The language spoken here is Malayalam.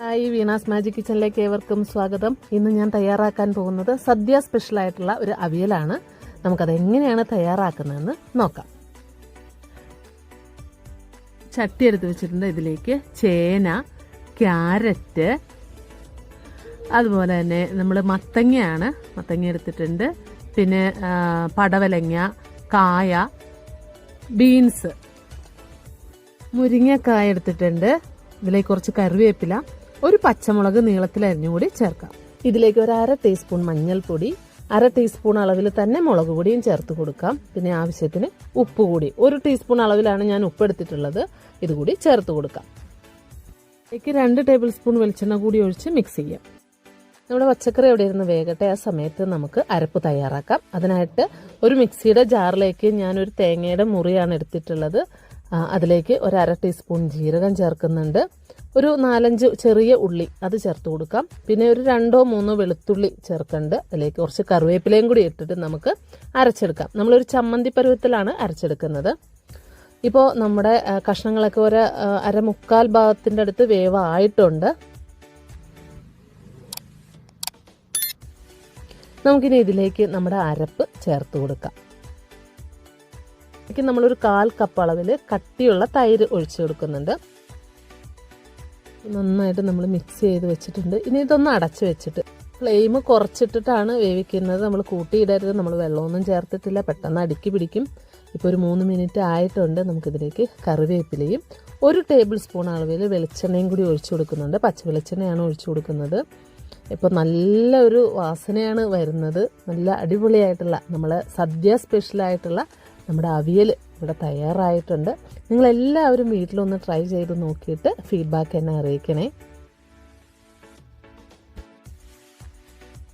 ഹായ്, വീണാസ് മാജിക് കിച്ചണിലേക്ക് ഏവർക്കും സ്വാഗതം. ഇന്ന് ഞാൻ തയ്യാറാക്കാൻ പോകുന്നത് സദ്യ സ്പെഷ്യലായിട്ടുള്ള ഒരു അവിയലാണ്. നമുക്കത് എങ്ങനെയാണ് തയ്യാറാക്കുന്നതെന്ന് നോക്കാം. ചട്ടി എടുത്ത് വെച്ചിട്ടുണ്ട്. ഇതിലേക്ക് ചേന, ക്യാരറ്റ്, അതുപോലെ തന്നെ നമ്മൾ മത്തങ്ങ എടുത്തിട്ടുണ്ട്. പിന്നെ പടവലങ്ങ, കായ, ബീൻസ്, മുരിങ്ങക്കായ എടുത്തിട്ടുണ്ട്. ഇതിലേക്ക് കുറച്ച് കറിവേപ്പില, ഒരു പച്ചമുളക് നീളത്തിൽ അരിഞ്ഞുകൂടി ചേർക്കാം. ഇതിലേക്ക് ഒരു 1/2 ടീസ്പൂൺ മഞ്ഞൾപ്പൊടി, 1/2 ടീസ്പൂൺ അളവിൽ തന്നെ മുളക് പൊടിയും ചേർത്ത് കൊടുക്കാം. പിന്നെ ആവശ്യത്തിന് ഉപ്പ് കൂടി 1 ടീസ്പൂൺ അളവിലാണ് ഞാൻ ഉപ്പ് എടുത്തിട്ടുള്ളത്. ഇതുകൂടി ചേർത്ത് കൊടുക്കാം. ഇതിലേക്ക് 2 ടേബിൾ സ്പൂൺ വെളിച്ചെണ്ണ കൂടി ഒഴിച്ച് മിക്സ് ചെയ്യാം. നമ്മുടെ പച്ചക്കറി എവിടെ ഇരുന്ന് വേകട്ടെ, ആ സമയത്ത് നമുക്ക് അരപ്പ് തയ്യാറാക്കാം. അതിനായിട്ട് ഒരു മിക്സിയുടെ ജാറിലേക്ക് ഞാനൊരു തേങ്ങയുടെ മുറിയാണ് എടുത്തിട്ടുള്ളത്. അതിലേക്ക് ഒരു 1/2 ടീസ്പൂൺ ജീരകം ചേർക്കുന്നുണ്ട്. ഒരു 4-5 ചെറിയ ഉള്ളി അത് ചേർത്ത് കൊടുക്കാം. പിന്നെ ഒരു 2-3 വെളുത്തുള്ളി ചേർക്കുന്നുണ്ട്. അതിലേക്ക് കുറച്ച് കറിവേപ്പിലയും കൂടി ഇട്ടിട്ട് നമുക്ക് അരച്ചെടുക്കാം. നമ്മളൊരു ചമ്മന്തി പരുവത്തിലാണ് അരച്ചെടുക്കുന്നത്. ഇപ്പോൾ നമ്മുടെ കഷ്ണങ്ങളൊക്കെ ഒരു 1/4 ഭാഗത്തിൻ്റെ അടുത്ത് വേവായിട്ടുണ്ട്. നമുക്കിനി ഇതിലേക്ക് നമ്മുടെ അരപ്പ് ചേർത്ത് കൊടുക്കാം. നമ്മളൊരു 1/4 കപ്പ് അളവിൽ കട്ടിയുള്ള തൈര് ഒഴിച്ചു കൊടുക്കുന്നുണ്ട്. നന്നായിട്ട് നമ്മൾ മിക്സ് ചെയ്ത് വെച്ചിട്ടുണ്ട്. ഇനി ഇതൊന്ന് അടച്ചു വെച്ചിട്ട് ഫ്ലെയിം കുറച്ചിട്ടിട്ടാണ് വേവിക്കുന്നത്. നമ്മൾ കൂട്ടിയിടരുത്. നമ്മൾ വെള്ളമൊന്നും ചേർത്തിട്ടില്ല, പെട്ടെന്ന് അടുക്കി പിടിക്കും. ഇപ്പോൾ ഒരു 3 മിനിറ്റ് ആയിട്ടുണ്ട്. നമുക്കിതിലേക്ക് കറിവേപ്പിലയും 1 ടേബിൾ സ്പൂൺ അളവിൽ വെളിച്ചെണ്ണയും കൂടി ഒഴിച്ചു കൊടുക്കുന്നുണ്ട്. പച്ച വെളിച്ചെണ്ണയാണ് ഒഴിച്ചു കൊടുക്കുന്നത്. ഇപ്പോൾ നല്ലൊരു വാസനയാണ് വരുന്നത്. നല്ല അടിപൊളിയായിട്ടുള്ള നമ്മളെ സദ്യ സ്പെഷ്യലായിട്ടുള്ള നമ്മുടെ അവിയൽ ഇവിടെ തയ്യാറായിട്ടുണ്ട്. നിങ്ങളെല്ലാവരും വീട്ടിലൊന്ന് ട്രൈ ചെയ്ത് നോക്കിയിട്ട് ഫീഡ്ബാക്ക് എന്നെ അറിയിക്കണേ.